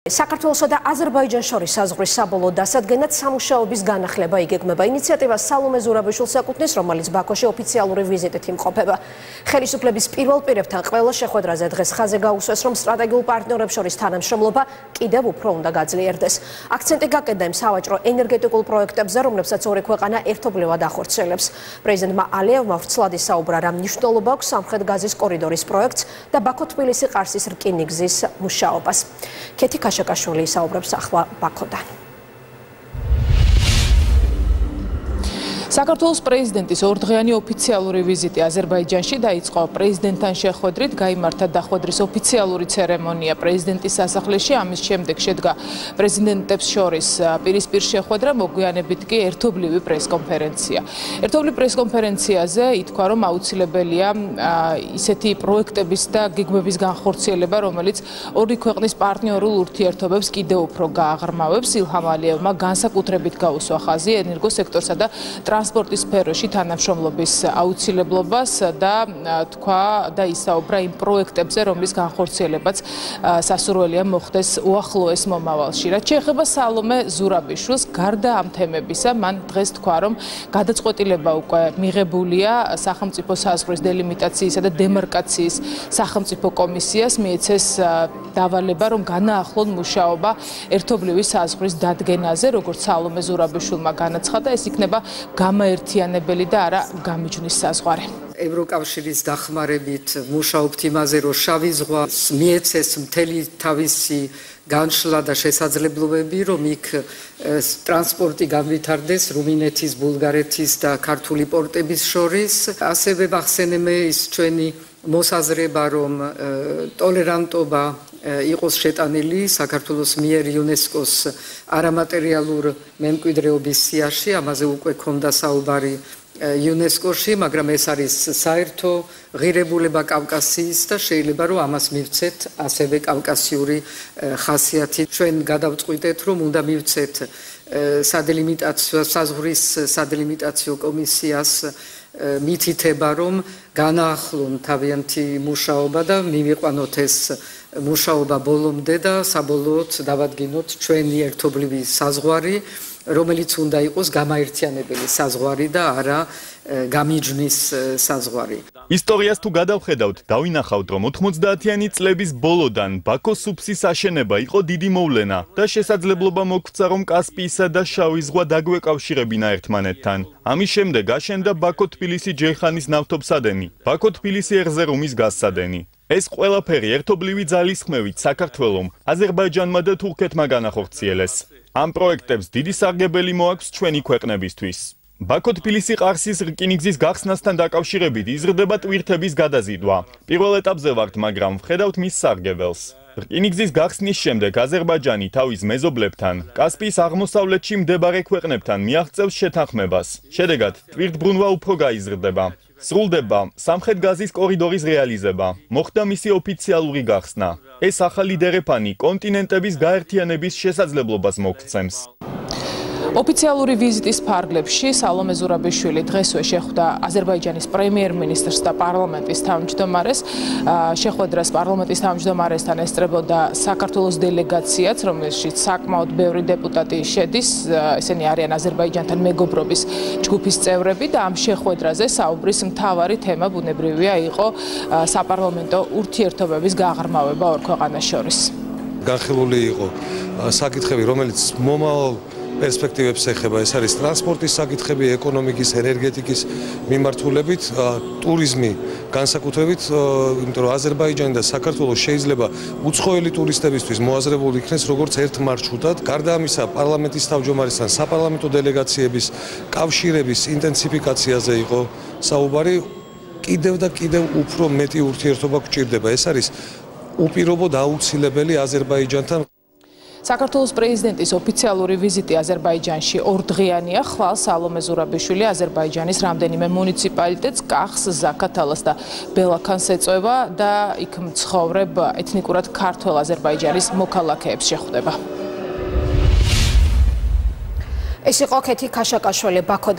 საქართველოსა და აზერბაიჯანს შორის საზღვრის საბოლოო დასადგენად სამუშაოების განახლება იგეგმება. ინიციატივას სალომე ზურაბიშვილს ეკუთვნის, რომელიც ბაქოში ოფიციალური ვიზიტით იმყოფება. ხელისუფლების პირველ პირებთან ყველა შეხვედრაზე დღეს ხაზზე გაუსვეს, რომ სტრატეგიულ პარტნიორებს შორის თანამშრომლობა კიდევ უფრო უნდა გაძლიერდეს. აქცენტი გაკეთდა იმ სავაჭრო ენერგეტიკულ პროექტებზე, რომლებსაც ორი ქვეყანა ერთობლივად ახორციელებს. პრეზიდენტმა ალიევმა ვრცლად ისაუბრა, რა მნიშვნელობა აქვს სამხრეთ გაზის კორიდორის პროექტს და ბაქო-თბილისი-ყარსის რკინიგზის მუშაობას. ქეთი კაშაკაშვილი ისაუბრებს ახლა ბაქოდან. საქართველოს პრეზიდენტის ორდღიანი ოფიციალური ვიზიტი აზერბაიჯანში დაიწყო. პრეზიდენტთან შეხვედრით გაიმართა დახვედრის ოფიციალური ცერემონია პრეზიდენტის სასახლეში. ამის შემდეგ შედგა პრეზიდენტებს შორის პირისპირ შეხვედრა, მოგვიანებით კი ერთობლივი პრესკონფერენცია. ერთობლივ პრესკონფერენციაზე ითქვა, რომ აუცილებელია ისეთი პროექტების და გეგმების განხორციელება, რომელიც ორი ქვეყნის პარტნიორულ ურთიერთობებს კიდევ უფრო გააღრმავებს. ილჰამ ალიევმა განსაკუთრებით გაუსვა ხაზი ენერგოსექტორსა და ტრანსპორტის სფეროში თანამშრომლობის აუცილებლობას და თქვა და ისაუბრა იმ პროექტებზე, რომლის განხორციელებაც სასურველია მოხდეს უახლოეს მომავალში. რაც შეეხება სალომე ზურაბიშვილს, გარდა ამ თემებისა, მან დღეს თქვა, რომ გადაწყვეტილება უკვე მიღებულია სახელმწიფო საზღვრის დელიმიტაციისა და დემარკაციის სახელმწიფო კომისიას, მიეცეს დავალება, რომ განაახლონ მუშაობა ერთობლივი საზღვრის დადგენაზე, როგორც სალომე ზურაბიშვილმა განაცხადა, ეს იქნება გამაერთიანებელი და არა გამიჯვნის საზღვარი. ევროკავშირის დახმარებით მუშაობთ იმაზე, რომ შავი ზღვა მიეცეს მთელი თავისი განშლა და შესაძლებლობები, რომ იქ ტრანსპორტი განვითარდეს რუმინეთის, ბულგარეთის და ქართული პორტების შორის. ასევე ვახსენებთ ის ჩვენი მოსაზრება, რომ ტოლერანტობა იყოს შეტანილი საქართველოს მიერ იუნესკოს არამატერიალურ მემკვიდრეობის სიაში. ამაზე უკვე ქონდა საუბარი იუნესკოში, მაგრამ ეს არის საერთო ღირებულება კავკასიის და შეიძლება რომ ამას მივცეთ ასევე კავკასიური ხასიათი. ჩვენ გადავწყვიტეთ, რომ უნდა მივცეთ საზღვრის სადელიმიტაციო კომისიას მითითება, რომ განაახლონ თავიანთი მუშაობა და მივიყვანოთ ეს მუშაობა ბოლომდე და საბოლოოდ დავადგინოთ ჩვენი ერთობლივი საზღვარი, რომელიც უნდა იყოს გამაერთიანებელი საზღვარი და არა გამიჯვნის საზღვარი. ისტორიას თუ გადავხედავთ, დავინახავთ, რომ 90-იანი წლების ბოლოდან ბაქოს სუფსის აშენება იყო დიდი მოვლენა და შესაძლებლობა მოგვცა, რომ კასპიისა და შავი ზღვა დაგვეკავშირებინა ერთმანეთთან. ამის შემდეგ აშენდა ბაქო-თბილისი-ჯეიხანის ნავთობსადენი, ბაქო-თბილისი ერზერუმის გაზსადენი. ეს ყველაფერი ერთობლივი ძალისხმევით საქართველომ, აზერბაიჯანმა და თურქეთმა განახორციელეს. ამ პროექტებს დიდი სარგებელი მოაქვს ჩვენი ქვეყნებისთვის. ბაქო-თბილისი-ყარსის რკინიგზის გახსნასთან დაკავშირებით იზრდება ტვირთების გადაზიდვა. პირველ ეტაპზე ვართ, მაგრამ ვხედავთ მის სარგებელს. რკინიგზის გახსნის შემდეგ აზერბაიჯანი თავის მეზობლებთან, კასპიის აღმოსავლეთში მდებარე ქვეყნებთან მიაღწევს შეთანხმებას. შედეგად ტვირთბრუნვა უფრო გაიზრდება. სრულდება სამხრეთ გაზის კორიდორის რეალიზება, მოხდა მისი ოფიციალური გახსნა. ეს ახალი დერეფანი კონტინენტების გაერთიანების შესაძლებლობას მოგცემს. ოფიციალური ვიზიტის ფარგლებში სალომე ზურაბიშვილი დღესვე შეხვდა აზერბაიჯანის პრემიერ-მინისტრს და პარლამენტის თავმჯდომარეს. შეხვედრას პარლამენტის თავმჯდომარესთან ესწრებოდა საქართველოს დელეგაციაც, რომელშიც საკმაოდ ბევრი დეპუტატი შედის. ესენი არიან აზერბაიჯანთან მეგობრობის ჯგუფის წევრები და ამ შეხვედრაზე საუბრის მთავარი თემა ბუნებრივია იყო საპარლამენტო ურთიერთობების გააღრმავება ორ ქვეყანას შორის. განხილული იყო საკითხები, რომელიც მომავალ პერსპექტივებს ეხება. ეს არის ტრანსპორტის საკითხები, ეკონომიკის, ენერგეტიკის მიმართულებით, ტურიზმი განსაკუთრებით, იმიტომ რომ აზერბაიჯანი და საქართველოს შეიძლება უცხოელი ტურისტებისთვის მოაზრებული იქნეს როგორც ერთ მარშრუტად. გარდა ამისა, პარლამენტის თავმჯდომარესთან საპარლამენტო დელეგაციების კავშირების ინტენსიფიკაციაზე იყო საუბარი. კიდევ და კიდევ უფრო მეტი ურთიერთობა გვჭირდება. ეს არის უპირობოდ აუცილებელი აზერბაიჯანთან. საქართველოს პრეზიდენტის ოფიციალური ვიზიტი აზერბაიჯანში ორდღიანია. ხვალ სალომე ზურაბიშვილი აზერბაიჯანის რამდენიმე მუნიციპალიტეტს, კახს, ზაქათალას და ბელაქანს ეწვევა და იქ მცხოვრებ ეთნიკურად ქართველ აზერბაიჯანის მოქალაქეებს შეხვდება. ეს იყო ქეთი კაშაკაშვილი ბაქოდან.